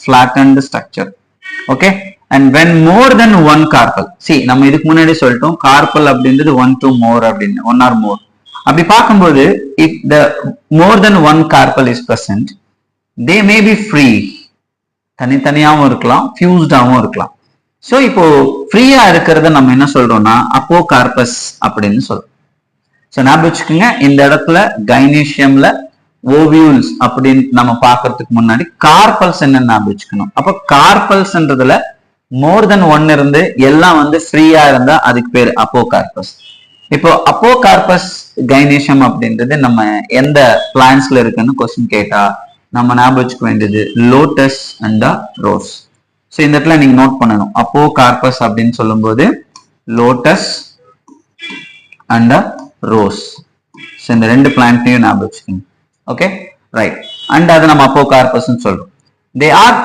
flattened structure. Okay, and when more than one carpel, see நம்ம இதுக்கு முன்னாடி சொல்லிட்டோம் carpel அப்படின்றது one to more அப்படின்னு one or more. அப்படி பார்க்கும்போது if the more than one carpel is present, they may be free, தனித்தனியாவும் இருக்கலாம், ஃபியூஸ்டாவும் இருக்கலாம். ஸோ இப்போ ஃப்ரீயா இருக்கிறத நம்ம என்ன சொல்றோம்னா அப்போகார்பஸ் அப்படின்னு சொல்றோம். ஸோ ஞாபகம் வச்சுக்கோங்க, இந்த இடத்துல கைனீஷியம்ல ஓவியூல்ஸ் அப்படின்னு நம்ம பாக்குறதுக்கு முன்னாடி கார்பல்ஸ் என்ன ஞாபகம் வச்சுக்கணும். அப்போ கார்பல்ஸ்ன்றதுல மோர் தென் ஒன் இருந்து எல்லாம் வந்து ஃப்ரீயா இருந்தா அதுக்கு பேர் அப்போகார்பஸ். இப்போ அப்போகார்பஸ் கைனீஷியம் அப்படின்றது நம்ம எந்த பிளான்ஸ்ல இருக்குன்னு கொஸ்டின் கேட்டா நம்ம ஞாபகம் வச்சுக்க வேண்டியது லோட்டஸ் அண்ட் ரோஸ். ஸோ இந்த இடத்துல நீங்க நோட் பண்ணணும், அப்போகார்பஸ் அப்படின்னு சொல்லும்போது லோட்டஸ் அண்ட் ரோஸ். ஸோ இந்த ரெண்டு பிளான்ட்டையும் ஞாபகம் வச்சுக்கோங்க. Okay, right. அண்ட் அதை நம்ம அப்போகார்பஸ் சொல்றோம். They are